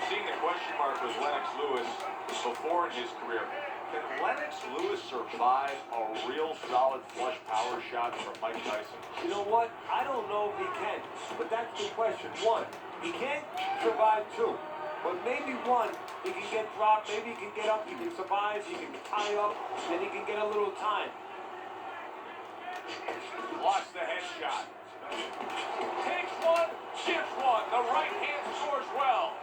Seeing the question mark was Lennox Lewis before in his career. Can Lennox Lewis survive a real solid flush power shot from Mike Tyson? You know what? I don't know if he can, but that's the question. One, he can't survive two, but maybe one, he can get dropped, maybe he can get up, he can survive, he can tie up, and he can get a little time. Blocks the headshot. Takes one, gives one. The right hand scores well.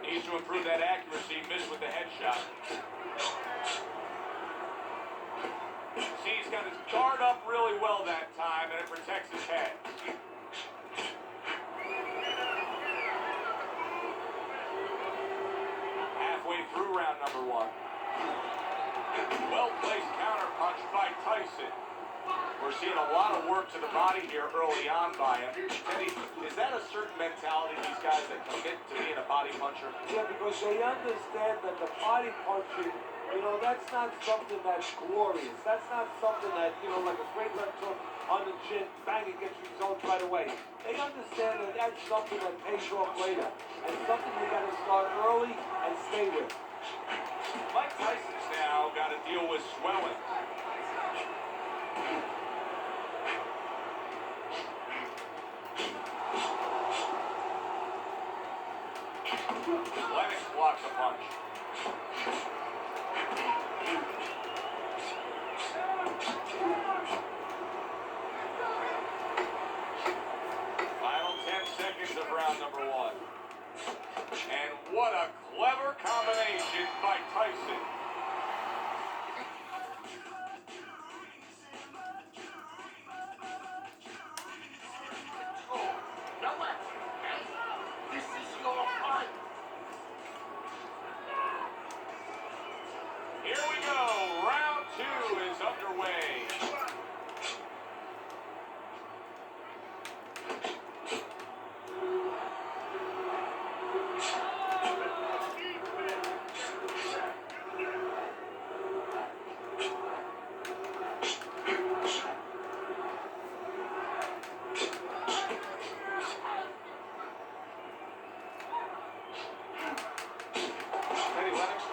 Needs to improve that accuracy. Missed with the headshot. See, he's got his guard up really well that time, and it protects his head. Halfway through round number one. Well-placed counter punch by Tyson. We're seeing a lot of work to the body here early on by him. Teddy, is that a certain mentality, these guys that commit to being a body puncher? Yeah, because they understand that the body punching, you know, that's not something that's glorious. That's not something that, you know, like a straight left hook on the chin, bang, it gets results right away. They understand that that's something that pays off later, and something you got to start early and stay with. Mike Tyson's now got to deal with swelling. Lennox blocks a punch. Final 10 seconds of round number one. And what a clever combination by Tyson. Here we go. Round two is underway.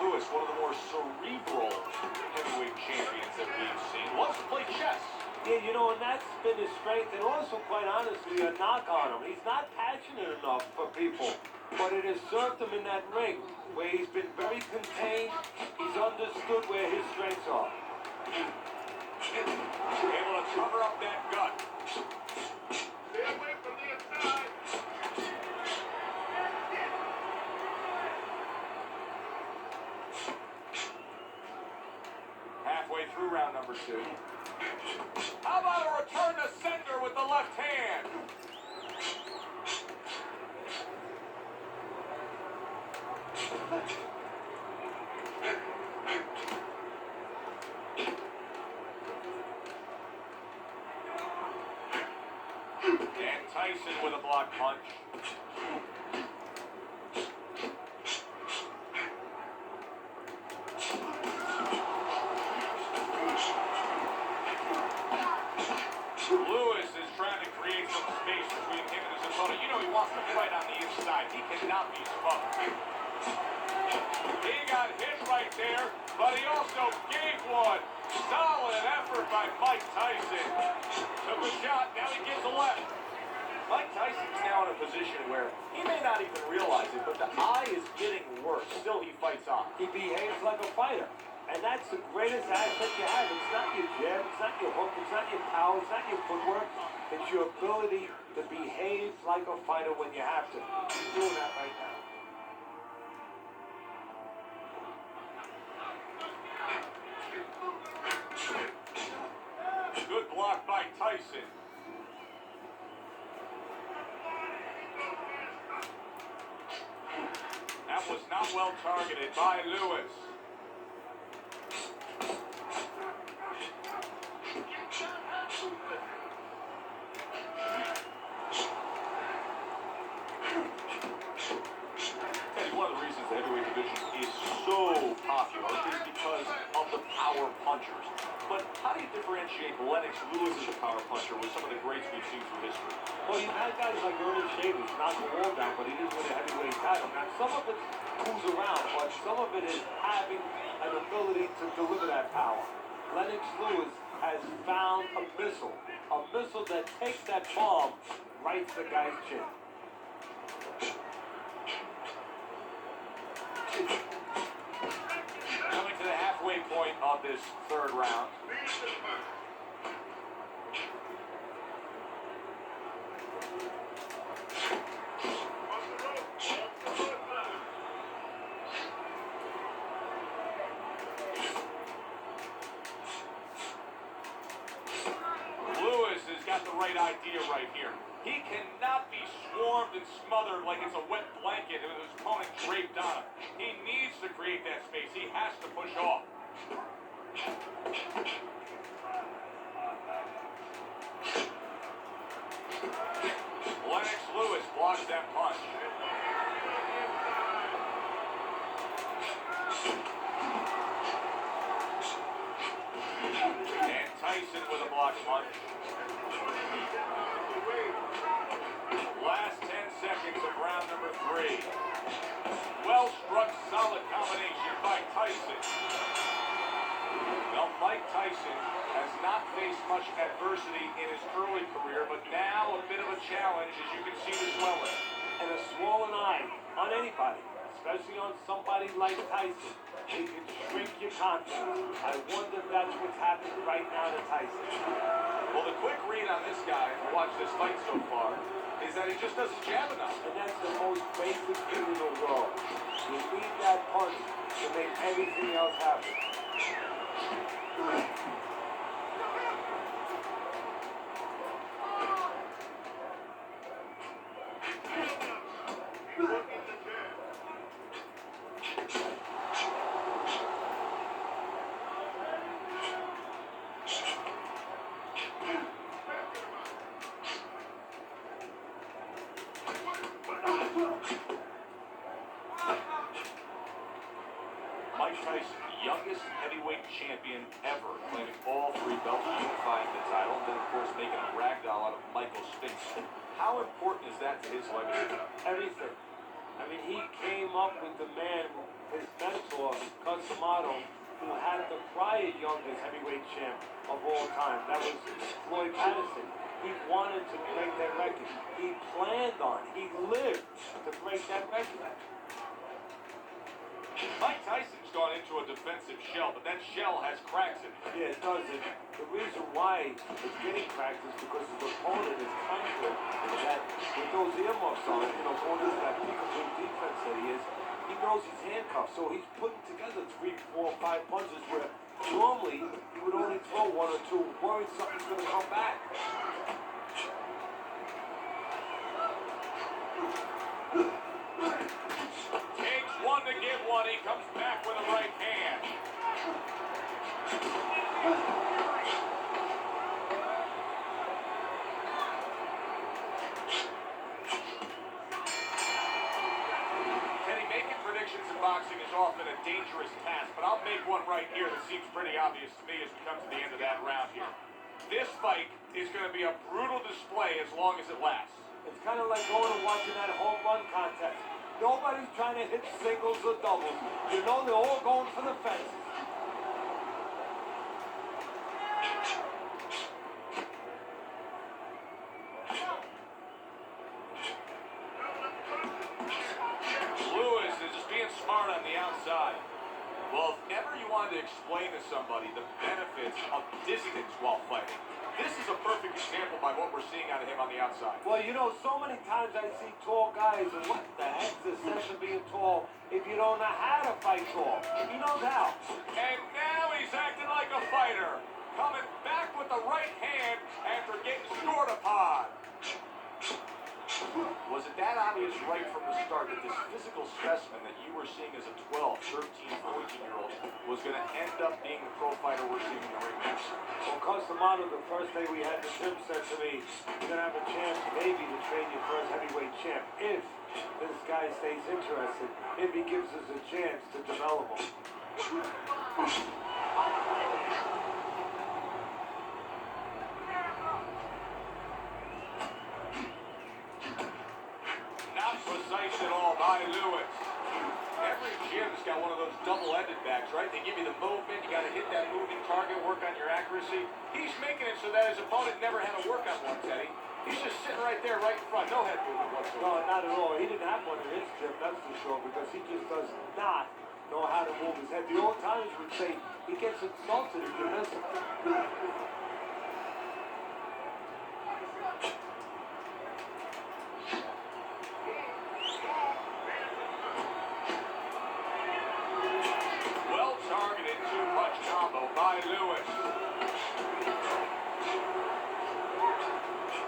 Lewis, one of the more cerebral heavyweight champions that we've seen. Loves to play chess. Yeah, you know, and that's been his strength, and also, quite honestly, a knock on him. He's not passionate enough for people, but it has served him in that ring, where he's been very contained. He's understood where his strengths are. Able to cover up that gut. Stay away from the inside. Halfway through round number two. How about a return to sender with the left hand? And Tyson with a block punch. Lewis is trying to create some space between him and his opponent. You know he wants to fight on the inside. He cannot be smoked. He got hit right there, but he also gave one. Solid effort by Mike Tyson. Took a shot, now he gets a left. Mike Tyson's now in a position where he may not even realize it, but the eye is getting worse. Still, he fights on. He behaves like a fighter. And that's the greatest asset you have. It's not your jab, it's not your hook, it's not your power, it's not your footwork. It's your ability to behave like a fighter when you have to. He's doing that right now. Good block by Tyson. That was not well targeted by Lewis. One of the reasons the heavyweight division is so popular is because of the power punchers. But how do you differentiate Lennox Lewis as a power puncher with some of the greats we've seen through history? Well, you've had guys like Ernie Shavers knock the wall down, but he didn't win a heavyweight title. Now, some of it's who's around, but some of it is having an ability to deliver that power. Lennox Lewis has found a missile that takes that bomb right to the guy's chin. Coming to the halfway point of this third round. Lewis has got the right idea right here. He cannot be swarmed and smothered like it's a wet blanket with his opponent draped on him. He needs to create that space. He has to push off. Lennox Lewis blocks that punch. And Tyson with a block punch. Last 10 seconds of round number 3. Well struck, solid combination by Tyson. Well, Mike Tyson has not faced much adversity in his early career, but now a bit of a challenge, as you can see the swelling. And a swollen eye on anybody, especially on somebody like Tyson. It can shrink your confidence. I wonder if that's what's happening right now to Tyson. Well, the quick read on this guy, if you watch this fight so far, is that he just doesn't jab enough. And that's the most basic thing in the world. You need that punch to make everything else happen. Mike Tyson, the youngest heavyweight champion ever, claiming all 3 belts, unifying the title, and then of course making a ragdoll out of Michael Spinks. How important is that to his legacy? Everything. I mean, he came up with the man, his mentor, Cusamato, who had the prior youngest heavyweight champ of all time. That was Floyd Patterson. He wanted to break that record. He planned on, he lived to break that record. Mike Tyson's gone into a defensive shell, but that shell has cracks in it. Yeah, it does. The reason why it's getting cracked is because his opponent is confident that with those earmuffs on, going into that peekaboo defense that he is, he knows he's handcuffed. So he's putting together 3, 4, 5 punches where normally he would only throw 1 or 2, worried something's going to come back. Takes one to give one. He comes back with a right hand. Kenny, making predictions in boxing is often a dangerous task, but I'll make one right here that seems pretty obvious to me as we come to the end of that round here. This fight is going to be a brutal display as long as it lasts. It's kind of like going and watching that home run contest. Nobody's trying to hit singles or doubles. They're all going for the fences. Lewis is just being smart on the outside. Well, if ever you wanted to explain to somebody the benefits of distance while fighting, this is a perfect example by what we're seeing out of him on the outside. Well, so many times I see tall guys, and what the heck's the sense of being tall if you don't know how to fight tall? He knows how. And now he's acting like a fighter, coming back with the right hand after getting scored upon. Was it that obvious right from the start that this physical specimen that you were seeing as a 12, 13, 14-year-old was going to end up being the pro fighter we're seeing in the ring next? Well, Cusamato, the first day we had the gym, said to me, you're going to have a chance maybe to train your first heavyweight champ if this guy stays interested, if he gives us a chance to develop him. Not precise at all by Lewis. Every gym's got one of those double-ended backs, right? They give you the movement. You got to hit that moving target, work on your accuracy. He's making it so that his opponent never had to work on one, Teddy. He's just sitting right there, right in front. No head movement whatsoever. No, not at all. He didn't have one in his gym, that's for sure, because he just does not know how to move his head. The old timers would say he gets insulted if you miss him. Well targeted two-punch combo by Lewis.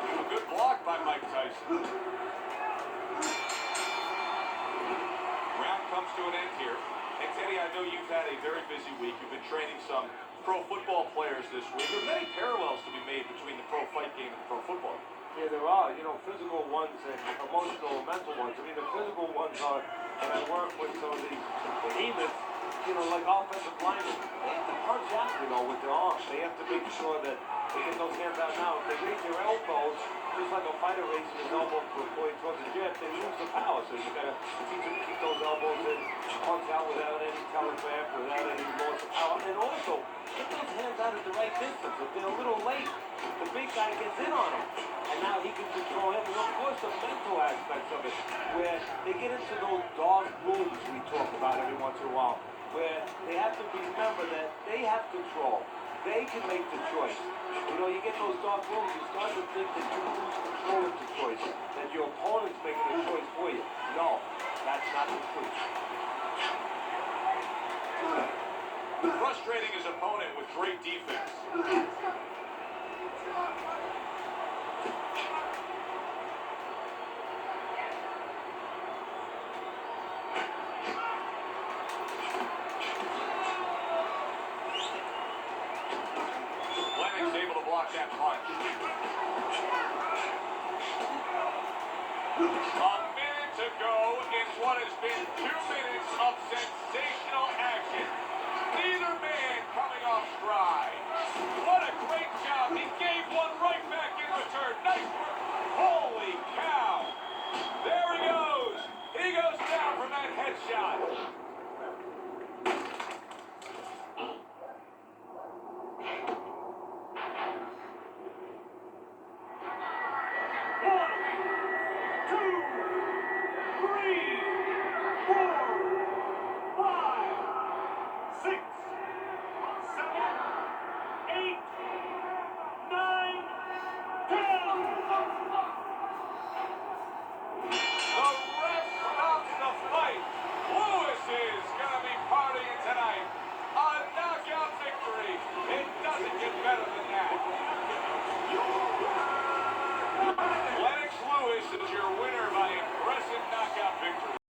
A good block by Mike Tyson. Round comes to an end here. And Teddy, I know you've had a very busy week. You've been training some pro football players this week. There are many parallels to be made between the pro fight game and the pro football. Yeah, there are, physical ones and emotional and mental ones. I mean, the physical ones are, when I work with some of these behemoths, like offensive linemen, they have to punch out, with their arms. They have to make sure that they get those hands out now. If they raise their elbows, just like a fighter raises his elbow before he throws a jab, they lose the power. So you gotta teach them to keep those elbows in, punch out without any telegraph, without any loss of power. And also, get those hands out at the right distance. If they're a little late, the big guy gets in on them. And now he can control him. And of course, the mental aspects of it, where they get into those dark rooms we talk about every once in a while, where they have to remember that they have control. They can make the choice. You get those dark rooms, you start to think that you lose control of the choice, that your opponent's making a choice for you. No, that's not the truth. Frustrating his opponent with great defense. Lennox able to block that punch. A minute to go in what has been 2 minutes of sensational action. Neither man coming off stride. What a great job. He gave one right back in return. Nice work. Holy cow. There he goes. He goes down from that headshot.